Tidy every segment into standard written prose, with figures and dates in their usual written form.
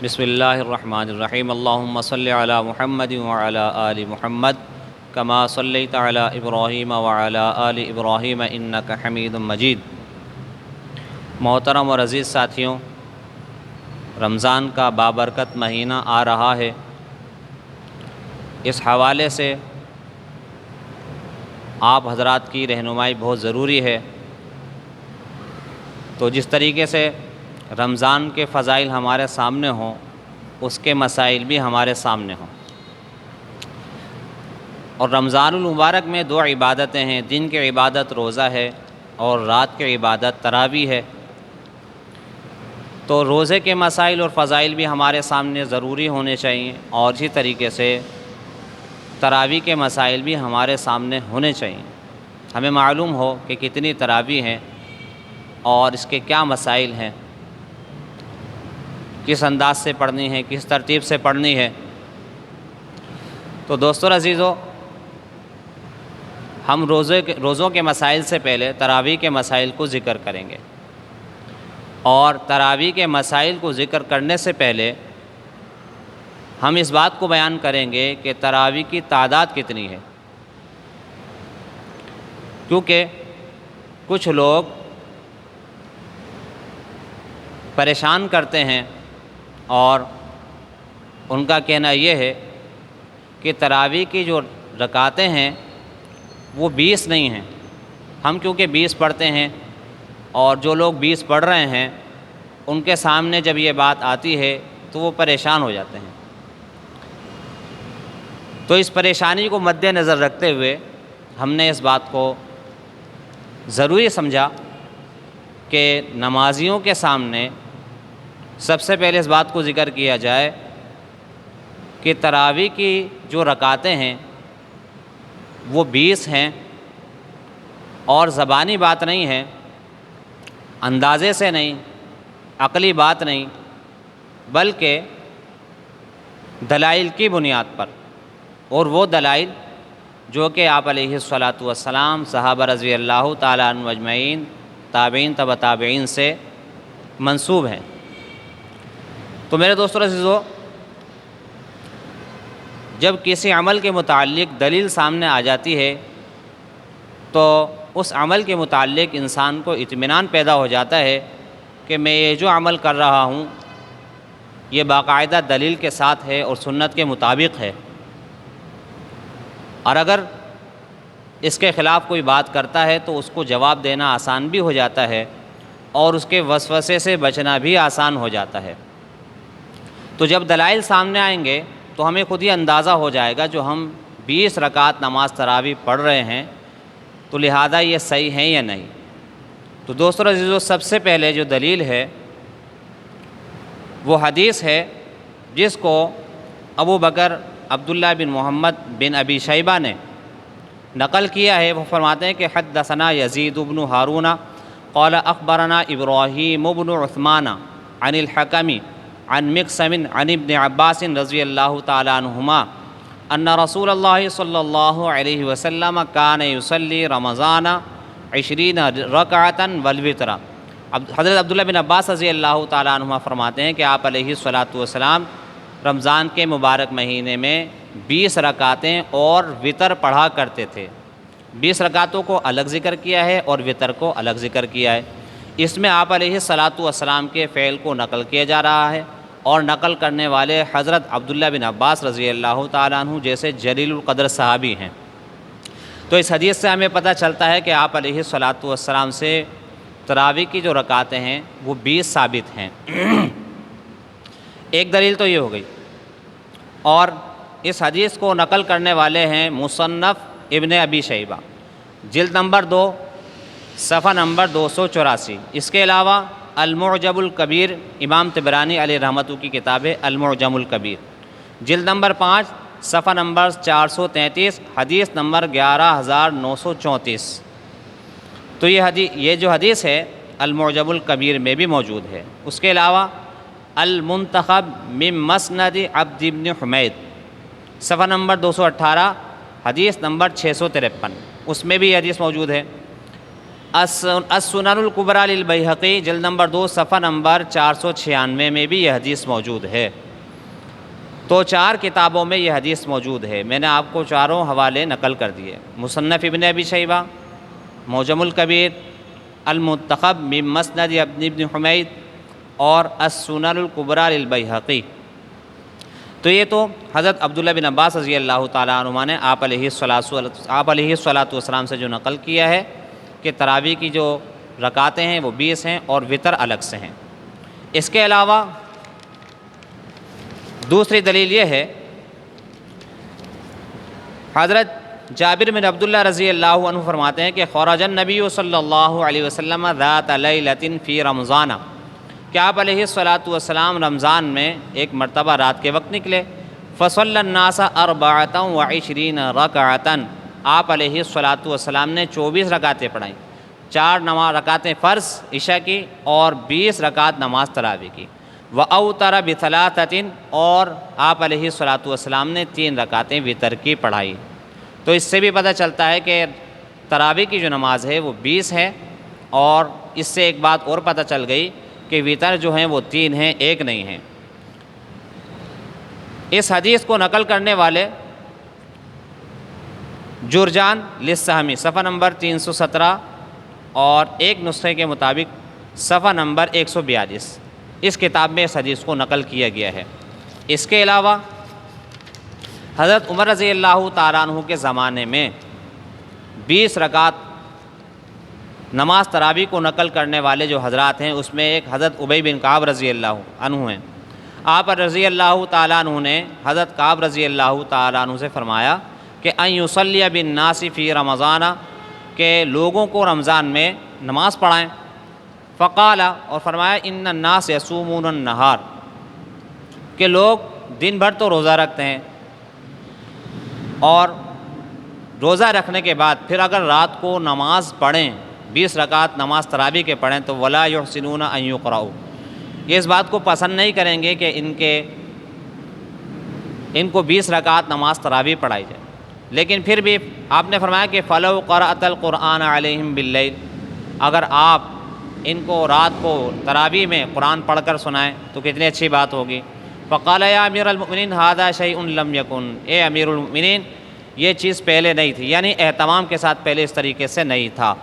بسم اللہ الرحمن الرحیم اللہم صلی علی محمد وعلی آل محمد کما صلیت علی ابراہیم وعلی آل ابراہیم انک حمید مجید۔ محترم اور عزیز ساتھیوں، رمضان کا بابرکت مہینہ آ رہا ہے۔ اس حوالے سے آپ حضرات کی رہنمائی بہت ضروری ہے۔ تو جس طریقے سے رمضان کے فضائل ہمارے سامنے ہوں، اس کے مسائل بھی ہمارے سامنے ہوں۔ اور رمضان المبارک میں دو عبادتیں ہیں، دن کی عبادت روزہ ہے اور رات کی عبادت تراویح ہے۔ تو روزے کے مسائل اور فضائل بھی ہمارے سامنے ضروری ہونے چاہیے، اور اسی طریقے سے تراویح کے مسائل بھی ہمارے سامنے ہونے چاہیے۔ ہمیں معلوم ہو کہ کتنی تراویح ہیں اور اس کے کیا مسائل ہیں، کس انداز سے پڑھنی ہے، کس ترتیب سے پڑھنی ہے۔ تو دوستو عزیزو، ہم روزوں کے مسائل سے پہلے تراویح کے مسائل کو ذکر کریں گے، اور تراویح کے مسائل کو ذکر کرنے سے پہلے ہم اس بات کو بیان کریں گے کہ تراویح کی تعداد کتنی ہے، کیونکہ کچھ لوگ پریشان کرتے ہیں اور ان کا کہنا یہ ہے کہ تراویح کی جو رکعتیں ہیں وہ 20 نہیں ہیں۔ ہم کیونکہ 20 پڑھتے ہیں، اور جو لوگ 20 پڑھ رہے ہیں ان کے سامنے جب یہ بات آتی ہے تو وہ پریشان ہو جاتے ہیں۔ تو اس پریشانی کو مد نظر رکھتے ہوئے ہم نے اس بات کو ضروری سمجھا کہ نمازیوں کے سامنے سب سے پہلے اس بات کو ذکر کیا جائے کہ تراویح کی جو رکعتیں ہیں وہ 20 ہیں، اور زبانی بات نہیں ہے، اندازے سے نہیں، عقلی بات نہیں، بلکہ دلائل کی بنیاد پر، اور وہ دلائل جو کہ آپ علیہ الصلاۃ والسلام، صحابہ رضی اللہ تعالیٰ عنہ اجمعین، تابعین تبع تابعین سے منسوب ہیں۔ تو میرے دوستو عزیزو، جب کسی عمل کے متعلق دلیل سامنے آ جاتی ہے تو اس عمل کے متعلق انسان کو اطمینان پیدا ہو جاتا ہے کہ میں یہ جو عمل کر رہا ہوں یہ باقاعدہ دلیل کے ساتھ ہے اور سنت کے مطابق ہے، اور اگر اس کے خلاف کوئی بات کرتا ہے تو اس کو جواب دینا آسان بھی ہو جاتا ہے، اور اس کے وسوسے سے بچنا بھی آسان ہو جاتا ہے۔ تو جب دلائل سامنے آئیں گے تو ہمیں خود ہی اندازہ ہو جائے گا جو ہم 20 رکعت نماز تراویح پڑھ رہے ہیں تو لہذا یہ صحیح ہے یا نہیں۔ تو دوستو عزیزو، سب سے پہلے جو دلیل ہے وہ حدیث ہے جس کو ابو بکر عبداللہ بن محمد بن ابی شیبہ نے نقل کیا ہے۔ وہ فرماتے ہیں کہ حدثنا یزید بن ہارون قال اخبرنا ابراہیم بن عثمان عن الحکم عن مقسم عن ابن عباس رضی اللہ تعالی عنہما ان رسول اللہ صلی اللہ علیہ وسلم کان یصلی رمضان 20 رکعتا والوتر۔ حضرت عبداللہ بن عباس رضی اللہ تعالی عنہما فرماتے ہیں کہ آپ علیہ الصلاۃ والسلام رمضان کے مبارک مہینے میں 20 رکعتیں اور وطر پڑھا کرتے تھے۔ 20 رکعتوں کو الگ ذکر کیا ہے اور وطر کو الگ ذکر کیا ہے۔ اس میں آپ علیہ الصلاۃ والسلام کے فعل کو نقل کیا جا رہا ہے، اور نقل کرنے والے حضرت عبداللہ بن عباس رضی اللہ تعالیٰ عنہ جیسے جلیل القدر صحابی ہیں۔ تو اس حدیث سے ہمیں پتہ چلتا ہے کہ آپ علیہ الصلاۃ والسلام سے تراویح کی جو رکعتیں ہیں وہ 20 ثابت ہیں۔ ایک دلیل تو یہ ہو گئی، اور اس حدیث کو نقل کرنے والے ہیں مصنف ابن ابی شیبہ، جلد نمبر 2، صفحہ نمبر 284۔ اس کے علاوہ المعجم الکبیر، امام طبرانی علیہ رحمتہ کی کتاب ہے المعجم الکبیر، جلد نمبر 5، صفحہ نمبر 433، حدیث نمبر 11934۔ تو یہ جو حدیث ہے المعجم الکبیر میں بھی موجود ہے۔ اس کے علاوہ المنتخب من مسند عبد بن حمید، صفحہ نمبر 218، حدیث نمبر 653، اس میں بھی یہ حدیث موجود ہے۔ السنن الکبریٰ للبیہقی جلد نمبر 2 صفحہ نمبر 496 میں بھی یہ حدیث موجود ہے۔ تو 4 کتابوں میں یہ حدیث موجود ہے۔ میں نے آپ کو چاروں حوالے نقل کر دیے، مصنف ابن ابی شیبہ، معجم الکبیر، المنتخب من مسند ابن حمید اور السنن الکبریٰ للبیہقی۔ تو یہ تو حضرت عبداللہ بن عباس رضی اللہ تعالیٰ عنہما نے آپ علیہ الصلاۃ والسلام سے جو نقل کیا ہے کہ تراویح کی جو رکعتیں ہیں وہ 20 ہیں اور وطر الگ سے ہیں۔ اس کے علاوہ دوسری دلیل یہ ہے، حضرت جابر بن عبداللہ رضی اللہ عنہ فرماتے ہیں کہ خرج النبی صلی اللہ علیہ وسلم ذات لیلۃ فی رمضان، کہ آپ علیہ الصلاۃ والسلام رمضان میں ایک مرتبہ رات کے وقت نکلے، فصلی الناس 24 رکعۃ، آپ علیہ الصلاۃ والسلام نے 24 رکعتیں پڑھائیں، 4 رکعتیں فرض عشاء کی اور 20 رکعت نماز تراویح کی، وَأَوْتَرَ بِثَلَاثَةٍ، اور آپ علیہ الصلاۃ والسلام نے 3 رکعتیں وطر کی پڑھائی۔ تو اس سے بھی پتہ چلتا ہے کہ تراویح کی جو نماز ہے وہ 20 ہے، اور اس سے ایک بات اور پتہ چل گئی کہ وطر جو ہیں وہ 3 ہیں، 1 نہیں ہیں۔ اس حدیث کو نقل کرنے والے جرجان للسہمی صفحہ نمبر 317 اور ایک نسخے کے مطابق صفحہ نمبر 142، اس کتاب میں اس حدیث کو نقل کیا گیا ہے۔ اس کے علاوہ حضرت عمر رضی اللہ تعالیٰ عنہ کے زمانے میں 20 رکعت نماز تراویح کو نقل کرنے والے جو حضرات ہیں اس میں ایک حضرت ابی بن کعب رضی اللہ عنہ ہیں۔ آپ رضی اللہ تعالیٰ عنہ نے حضرت کعب رضی اللہ تعالیٰ عنہ سے فرمایا کہ ان یصلی بالناس فی رمضان، کہ لوگوں کو رمضان میں نماز پڑھائیں، فقال، اور فرمایا ان الناس یصومون النہار، کہ لوگ دن بھر تو روزہ رکھتے ہیں اور روزہ رکھنے کے بعد پھر اگر رات کو نماز پڑھیں 20 رکعت نماز تراویح کے پڑھیں تو ولا یحسنون ان یقرؤ، یہ اس بات کو پسند نہیں کریں گے کہ ان کو 20 رکعت نماز تراویح پڑھائی جائے، لیکن پھر بھی آپ نے فرمایا کہ فلو قرأت القرآن علیہم باللیل، اگر آپ ان کو رات کو تراویح میں قرآن پڑھ کر سنائیں تو کتنی اچھی بات ہوگی۔ فقال یا امیر المؤمنین ھذا شیء لم یکن، اے امیر المؤمنین یہ چیز پہلے نہیں تھی، یعنی اہتمام کے ساتھ پہلے اس طریقے سے نہیں تھا۔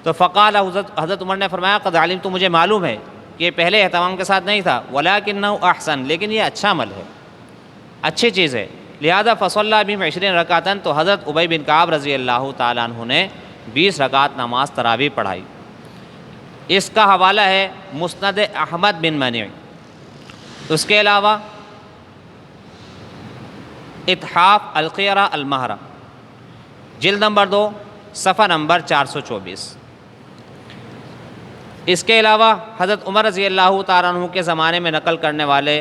تو فقال، حضرت عمر نے فرمایا قد علمت، تو مجھے معلوم ہے کہ یہ پہلے اہتمام کے ساتھ نہیں تھا، ولکنہ احسن، لیکن یہ اچھا عمل ہے، اچھی چیز ہے، لہذا فصلی بہم 20 رکعۃ، تو حضرت ابی بن کعب رضی اللہ تعالیٰ عنہ نے 20 رکعت نماز تراویح پڑھائی۔ اس کا حوالہ ہے مسند احمد بن منیع۔ اس کے علاوہ اتحاف القیرہ المہرہ جلد نمبر 2 صفحہ نمبر 424۔ اس کے علاوہ حضرت عمر رضی اللہ تعالیٰ عنہ کے زمانے میں نقل کرنے والے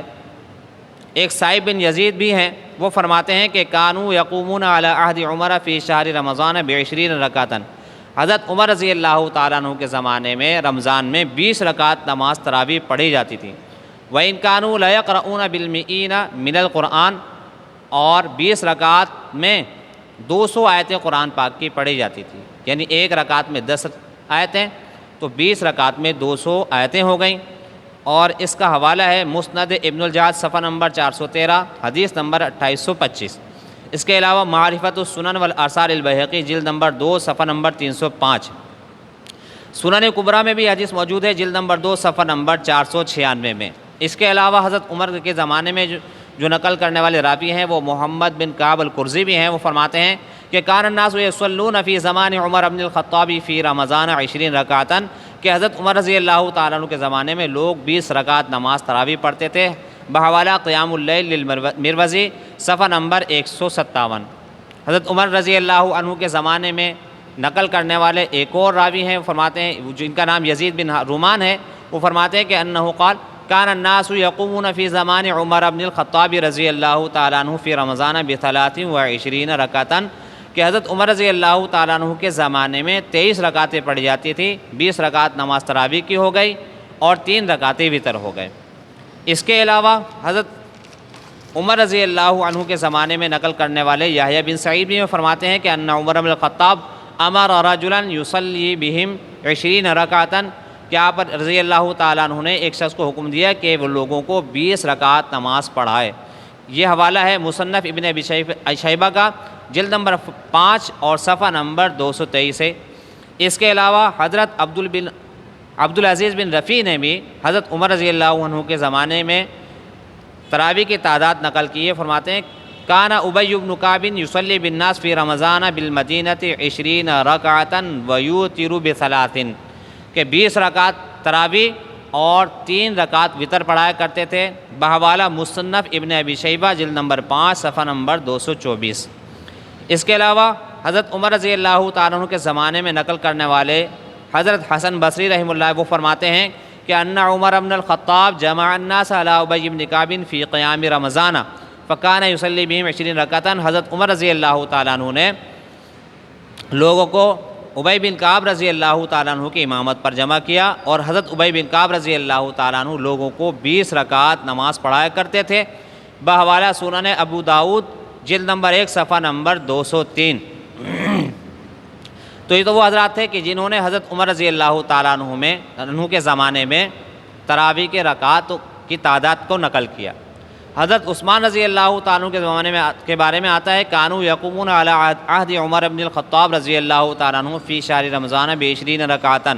ایک سائب بن یزید بھی ہیں، وہ فرماتے ہیں کہ کانوا یقومون علی عہد عمر فی شہر رمضان ب20 رکعۃ، حضرت عمر رضی اللہ تعالیٰ عنہ کے زمانے میں رمضان میں 20 رکعت نماز تراویح پڑھی جاتی تھی۔ وَإِن كَانُوا لَيَقْرَؤُونَ بِالْمِئِينَ مِنَ الْقُرْآنِ، اور 20 رکعت میں 200 آیتیں قرآن پاک کی پڑھی جاتی تھی، یعنی ایک رکعت میں 10 آیتیں، تو 20 رکعت میں 200 آیتیں ہو گئیں۔ اور اس کا حوالہ ہے مسند ابن الجعد صفحہ نمبر 413 حدیث نمبر 2825۔ اس کے علاوہ معرفت السنن والآثار البیہقی جلد نمبر 2 صفحہ نمبر 305۔ سنن کبریٰ میں بھی حدیث موجود ہے جلد نمبر 2 صفحہ نمبر 496 میں۔ اس کے علاوہ حضرت عمر کے زمانے میں جو نقل کرنے والے راوی ہیں وہ محمد بن کعب القرظی بھی ہیں، وہ فرماتے ہیں کہ کان الناس یصلون فی زمان عمر بن الخطاب فی رمضان 20 رکعۃ، کہ حضرت عمر رضی اللہ تعالیٰ عنہ کے زمانے میں لوگ 20 رکعت نماز تراویح پڑھتے تھے، بحوالہ قیام اللیل للمروزی صفحہ نمبر 157۔ حضرت عمر رضی اللہ عنہ کے زمانے میں نقل کرنے والے ایک اور راوی ہیں، وہ فرماتے ہیں جن کا نام یزید بن رومان ہے، وہ فرماتے ہیں کہ انہ قال کان الناس یقومون فی زمان عمر بن الخطاب رضی اللہ تعالیٰ عنہ فی رمضان ب23 رکعۃ، کہ حضرت عمر رضی اللہ تعالیٰ عنہ کے زمانے میں 23 رکعتیں پڑھی جاتی تھیں، 20 رکعت نماز تراویح کی ہو گئی اور 3 رکعتیں وتر ہو گئے۔ اس کے علاوہ حضرت عمر رضی اللہ عنہ کے زمانے میں نقل کرنے والے یحییٰ بن سعید بھی فرماتے ہیں کہ ان عمر بن الخطاب امر رجلا یصلی بہم 20 رکعتا، کہ آپ رضی اللہ تعالیٰ عنہ نے ایک شخص کو حکم دیا کہ وہ لوگوں کو 20 رکعت نماز پڑھائے۔ یہ حوالہ ہے مصنف ابن ابی شیبہ کا، جلد نمبر 5 اور صفحہ نمبر 223 سے۔ اس کے علاوہ حضرت عبدالعزیز بن رفیع نے بھی حضرت عمر رضی اللہ عنہ کے زمانے میں تراویح کی تعداد نقل کی ہے۔ فرماتے ہیں کان ابی بن کعب یصلی بالناس فی رمضان بالمدینہ 20 رکعتا ویوتر ب3، کہ 20 رکعت تراویح اور 3 رکعت وطر پڑھایا کرتے تھے، بحوالہ مصنف ابن ابی شیبہ جلد نمبر 5 صفحہ نمبر 224۔ اس کے علاوہ حضرت عمر رضی اللہ تعالیٰ عنہ کے زمانے میں نقل کرنے والے حضرت حسن بصری رحمہ اللہ وہ فرماتے ہیں کہ ان عمر بن الخطاب جمع الناس علی ابی بن کعب فی قیام رمضان فکان یصلی بہم 20 رکعتا۔ حضرت عمر رضی اللہ تعالیٰ عنہ نے لوگوں کو ابی بن کعب رضی اللہ تعالیٰ عنہ کی امامت پر جمع کیا، اور حضرت ابی بن کعب رضی اللہ تعالیٰ عنہ لوگوں کو 20 رکعت نماز پڑھایا کرتے تھے، بحوالہ سنن ابو داؤد جلد نمبر 1 صفحہ نمبر 203۔ تو یہ تو وہ حضرات تھے کہ جنہوں نے حضرت عمر رضی اللہ تعالیٰ عنہ کے زمانے میں تراویح کے رکعات کی تعداد کو نقل کیا۔ حضرت عثمان رضی اللہ تعالیٰ عنہ کے زمانے میں کے بارے میں آتا ہے کانوا یقومون علی عہد عمر بن الخطاب رضی اللہ تعالیٰ عنہ فی شہر رمضان ب20 رکعتا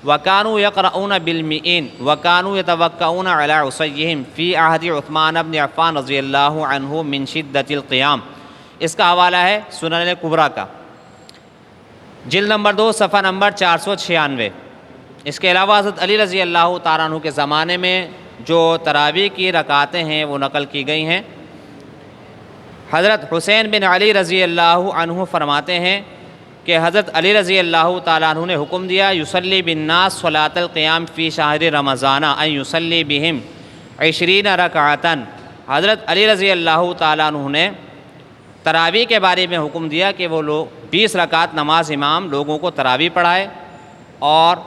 وکانوا یقرؤون بالمئین وکانوا یتوکؤون علی عصیہم فی عہد عثمان بن عفان رضی اللہ عنہ من شدۃ القیام۔ اس کا حوالہ ہے سنن کبریٰ کا، جلد نمبر 2 صفحہ نمبر 496۔ اس کے علاوہ حضرت علی رضی اللہ تعالیٰ عنہ کے زمانے میں جو تراویح کی رکعتیں ہیں وہ نقل کی گئی ہیں۔ حضرت حسین بن علی رضی اللہ عنہ فرماتے ہیں کہ حضرت علی رضی اللہ تعالیٰ عنہ نے حکم دیا یصلی بالناس صلاۃ القیام فی شہر رمضان ان یصلی بہم 20 رکعتا۔ حضرت علی رضی اللہ تعالیٰ عنہ نے تراویح کے بارے میں حکم دیا کہ وہ لوگ 20 رکعت نماز امام لوگوں کو تراویح پڑھائے، اور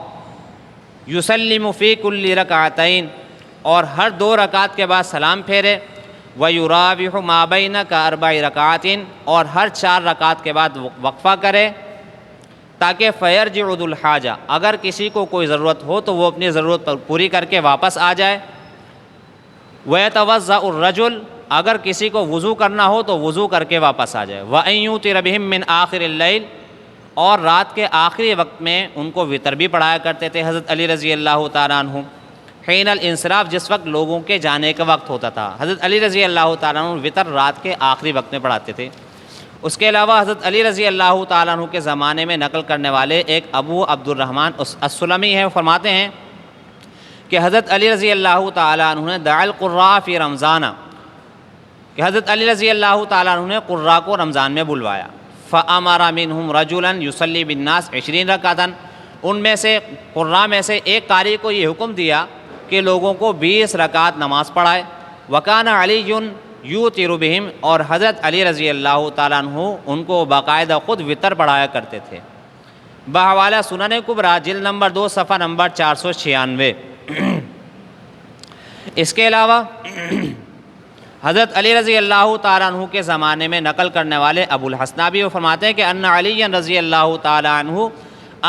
یسلم فی کل رکعتین، اور ہر 2 رکعت کے بعد سلام پھیرے، ویراوح ما بین کا 4 رکعات، اور ہر 4 رکعت کے بعد وقفہ کرے، تاکہ فیرجع ذو الحاجہ، اگر کسی کو کوئی ضرورت ہو تو وہ اپنی ضرورت پوری کر کے واپس آ جائے، ویتوضأ الرجل، اگر کسی کو وضو کرنا ہو تو وضو کر کے واپس آ جائے، وَأَن یُوتِرَ بِہِم مِّنْ آخِرِ اللَّیْلِ، اور رات کے آخری وقت میں ان کو وطر بھی پڑھایا کرتے تھے حضرت علی رضی اللہ تعالیٰ عنہ، حین الانصراف، جس وقت لوگوں کے جانے کا وقت ہوتا تھا۔ حضرت علی رضی اللہ تعالیٰ عنہ وطر رات کے آخری وقت میں پڑھاتے تھے۔ اس کے علاوہ حضرت علی رضی اللہ تعالیٰ عنہ کے زمانے میں نقل کرنے والے ایک ابو عبد الرحمن السلمی ہیں، وہ فرماتے ہیں کہ حضرت علی رضی اللہ تعالیٰ عنہ نے دعا القراء فی رمضان، کہ حضرت علی رضی اللہ تعالیٰ عنہ نے قراء کو رمضان میں بلوایا، فَأَمَرَ مِنْهُمْ رَجُلًا يُصَلِّي بِالنَّاسِ 20 رکعتاً، ان میں سے قراء میں سے ایک قاری کو یہ حکم دیا کہ لوگوں کو 20 رکعت نماز پڑھائے، وَكَانَ عَلِيٌّ یوتر بہم، اور حضرت علی رضی اللہ تعالیٰ عنہ ان کو باقاعدہ خود وطر پڑھایا کرتے تھے، بحوالہ سنن کبریٰ جلد نمبر 2 صفحہ نمبر 496۔ اس کے علاوہ حضرت علی رضی اللہ تعالیٰ عنہ کے زمانے میں نقل کرنے والے ابو الحسن بھی وہ فرماتے ہیں کہ ان علی رضی اللہ تعالیٰ عنہ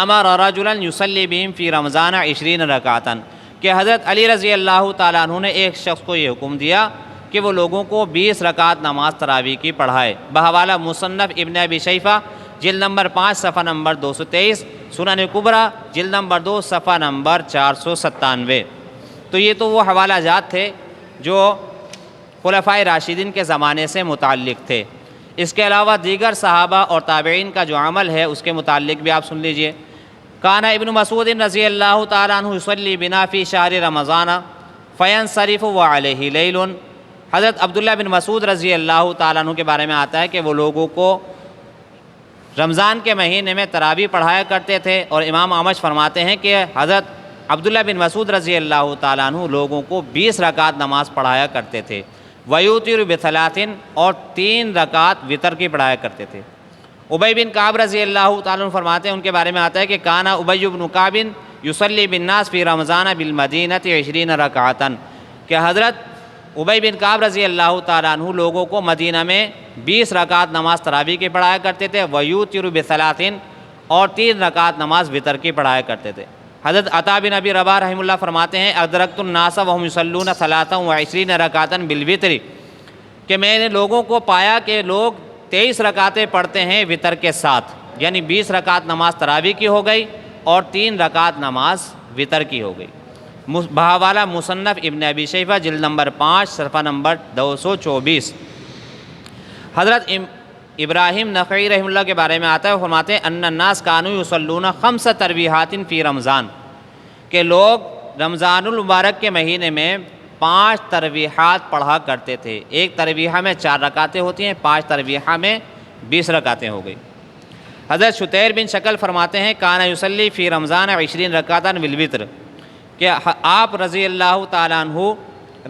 امر رجلا یصلی بہم فی رمضان 20 رکعتا، کہ حضرت علی رضی اللہ تعالیٰ عنہ نے ایک شخص کو یہ حکم دیا کہ وہ لوگوں کو 20 رکعت نماز تراویح کی پڑھائے، بحوالہ مصنف ابن ابی شیبہ جلد نمبر 5 صفحہ نمبر 223، سنن کبریٰ جلد نمبر 2 صفحہ نمبر 497۔ تو یہ تو وہ حوالہ جات تھے جو خلفائے راشدین کے زمانے سے متعلق تھے۔ اس کے علاوہ دیگر صحابہ اور تابعین کا جو عمل ہے اس کے متعلق بھی آپ سن لیجئے۔ کان ابن مسعود رضی اللہ تعالیٰ عنہ یصلی بنا فی شہر رمضان فینصرف وعلیہ لیل، حضرت عبداللہ بن مسعود رضی اللہ تعالیٰ عنہ کے بارے میں آتا ہے کہ وہ لوگوں کو رمضان کے مہینے میں تراویح پڑھایا کرتے تھے، اور امام اعمش فرماتے ہیں کہ حضرت عبداللہ بن مسعود رضی اللہ تعالیٰ عنہ لوگوں کو 20 رکعت نماز پڑھایا کرتے تھے، ویوتر ب3، اور 3 رکعت وطر کی پڑھایا کرتے تھے۔ ابی بن کعب رضی اللہ تعالیٰ عنہ فرماتے ہیں، ان کے بارے میں آتا ہے کہ کانا ابی بن کعب یصلی بالناس فی رمضان بالمدینہ 20 رکعتا، کہ حضرت ابی بن کعب رضی اللہ تعالیٰ عنہ لوگوں کو مدینہ میں 20 رکعت نماز تراویح کی پڑھایا کرتے تھے، ویوتر ب3، اور 3 رکعت نماز وطر کی پڑھایا کرتے تھے۔ حضرت عطا بن ابی رباح رحمہ اللہ فرماتے ہیں ادرکت الناس وهم یصلون 23 رکعۃ بالوتر، کہ میں نے لوگوں کو پایا کہ لوگ 23 رکعتیں پڑھتے ہیں وطر کے ساتھ، یعنی 20 رکعت نماز تراویح کی ہو گئی اور 3 رکعت نماز وطر کی ہو گئی۔ بحوالہ مصنف ابن ابی شیبہ جلد نمبر 5 صفحہ نمبر 224۔ حضرت ابراہیم نخعی رحمہ اللہ کے بارے میں آتا ہے، وہ فرماتے ہیں ان الناس کانوا یصلون 5 تراویحات فی رمضان، کہ لوگ رمضان المبارک کے مہینے میں 5 تراویحات پڑھا کرتے تھے۔ ایک تراویحہ میں 4 رکعتیں ہوتی ہیں، 5 تراویحہ میں 20 رکعتیں ہو گئی۔ حضرت شتیر بن شکل فرماتے ہیں کانا یصلی فی رمضان 20 رکعۃ بالوتر، کہ آپ رضی اللہ تعالیٰ عنہ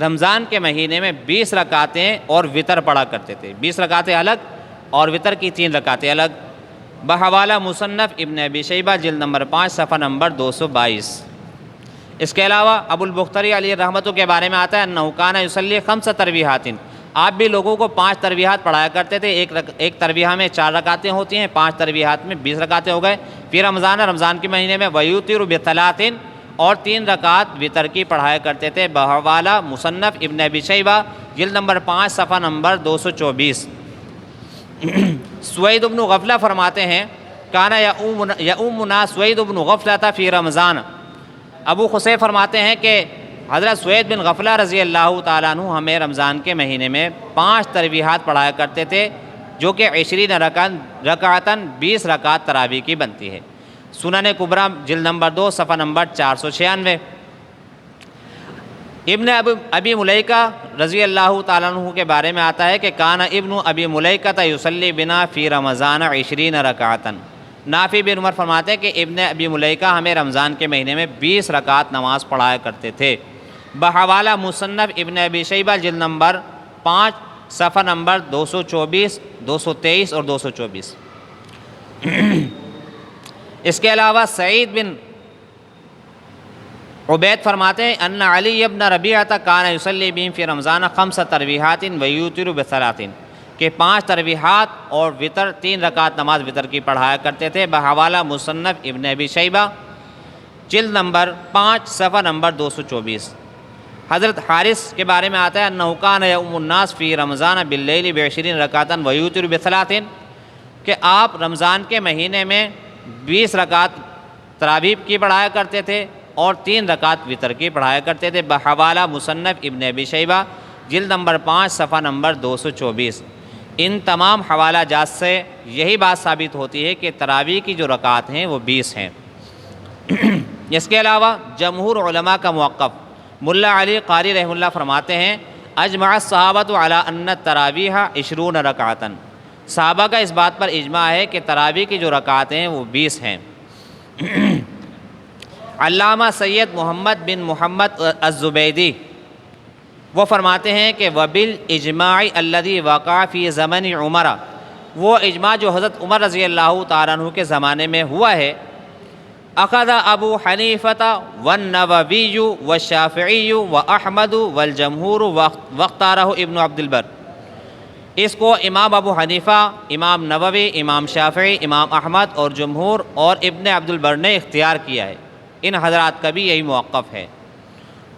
رمضان کے مہینے میں 20 رکعتیں اور وطر پڑھا کرتے تھے، 20 رکعتیں الگ اور وطر کی 3 رکعتیں الگ۔ بحوالہ مصنف ابن ابی شیبہ جلد نمبر 5 صفحہ نمبر 222۔ اس کے علاوہ ابو البختری علیہ رحمتہ کے بارے میں آتا ہے انہ کان یصلی 5 تراویحات، آپ بھی لوگوں کو 5 تراویحات پڑھایا کرتے تھے، ایک تراویحہ میں 4 رکعتیں ہوتی ہیں، 5 تراویحات میں 20 رکعتیں ہو گئے۔ پھر رمضان کے مہینے میں ویوتر بثلاث، اور 3 رکعت وطر کی پڑھایا کرتے تھے۔ بحوالہ مصنف ابن ابی شیبہ جلد نمبر 5 صفحہ نمبر 224۔ سوید بن غفلہ فرماتے ہیں کانا یؤمنا سوید بن غفلہ فی رمضان، ابو خصی فرماتے ہیں کہ حضرت سوید بن غفلہ رضی اللہ تعالیٰ عنہ ہمیں رمضان کے مہینے میں 5 تراویحات پڑھایا کرتے تھے، جو کہ 20 رکعتاً 20 رکعت تراویح کی بنتی ہے۔ سنن کبریٰ جلد نمبر 2 صفحہ نمبر 496۔ ابن ابی ملیکہ رضی اللہ تعالیٰ عنہ کے بارے میں آتا ہے کہ کان ابن ابی ملیکہ یصلی بنا فی رمضان 20 رکعۃ، نافع بن عمر فرماتے ہیں کہ ابن ابی ملیکہ ہمیں رمضان کے مہینے میں 20 رکعت نماز پڑھایا کرتے تھے۔ بحوالہ مصنف ابن ابی شیبہ جلد نمبر 5 صفحہ نمبر 224، 223 اور 224۔ اس کے علاوہ سعید بن عبید فرماتے ہیں ان علی ابن ربیعہ کان یصلی بہم فی رمضان 5 تراویحات ویوتر بثلاث، کہ 5 تراویحات اور وطر 3 رکعت نماز وطر کی پڑھایا کرتے تھے۔ بحوالہ مصنف ابن ابی شیبہ جلد نمبر 5 صفحہ نمبر 224۔ حضرت حارث کے بارے میں آتا ہے انہ کان یؤم الناس فی رمضان باللیل ب20 رکعۃ ویوتر بثلاث، کہ آپ رمضان کے مہینے میں 20 رکعت تراویح کی پڑھایا کرتے تھے اور 3 رکعت وطر کی پڑھایا کرتے تھے۔ بحوالہ مصنف ابن ابی شیبہ جلد نمبر 5 صفحہ نمبر 224۔ ان تمام حوالہ جات سے یہی بات ثابت ہوتی ہے کہ تراویح کی جو رکعت ہیں وہ 20 ہیں۔ اس کے علاوہ جمہور علماء کا موقف ملا علی قاری رحمہ اللہ فرماتے ہیں اجمع الصحابۃ علی ان التراویح 20 رکعۃ، صحابہ کا اس بات پر اجماع ہے کہ تراویح کی جو رکعتیں ہیں وہ 20 ہیں۔ علامہ سید محمد بن محمد الزبیدی وہ فرماتے ہیں کہ وبالاجماع الذی وقع فی زمن عمر، وہ اجماع جو حضرت عمر رضی اللہ تعالیٰ عنہ کے زمانے میں ہوا ہے، اخذ ابو حنیفہ والنووی والشافعی واحمد والجمہور واختارہ ابن عبد البر، اس کو امام ابو حنیفہ، امام نووی، امام شافعی، امام احمد اور جمہور اور ابن عبد البر نے اختیار کیا ہے۔ ان حضرات کا بھی یہی موقف ہے۔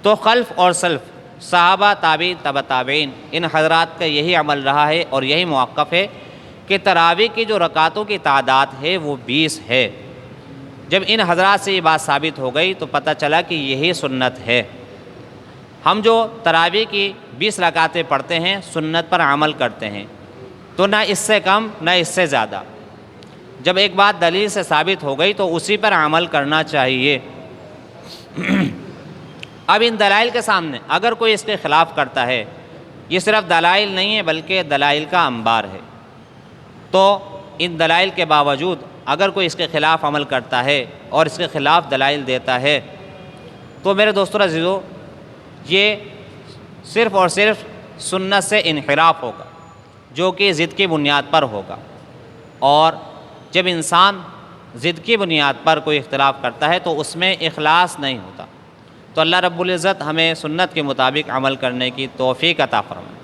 تو خلف اور سلف، صحابہ، تابعین، تبع تابعین، ان حضرات کا یہی عمل رہا ہے اور یہی موقف ہے کہ تراویح کی جو رکعتوں کی تعداد ہے وہ 20 ہے۔ جب ان حضرات سے یہ بات ثابت ہو گئی تو پتہ چلا کہ یہی سنت ہے۔ ہم جو تراویح کی 20 رکعتیں پڑھتے ہیں سنت پر عمل کرتے ہیں، تو نہ اس سے کم نہ اس سے زیادہ۔ جب ایک بات دلیل سے ثابت ہو گئی تو اسی پر عمل کرنا چاہیے۔ اب ان دلائل کے سامنے اگر کوئی اس کے خلاف کرتا ہے، یہ صرف دلائل نہیں ہے بلکہ دلائل کا انبار ہے، تو ان دلائل کے باوجود اگر کوئی اس کے خلاف عمل کرتا ہے اور اس کے خلاف دلائل دیتا ہے تو میرے دوستو عزیزو، یہ صرف اور صرف سنت سے انحراف ہوگا، جو کہ ضد کی بنیاد پر ہوگا۔ اور جب انسان ضد کی بنیاد پر کوئی اختلاف کرتا ہے تو اس میں اخلاص نہیں ہوتا۔ تو اللہ رب العزت ہمیں سنت کے مطابق عمل کرنے کی توفیق عطا فرمائے۔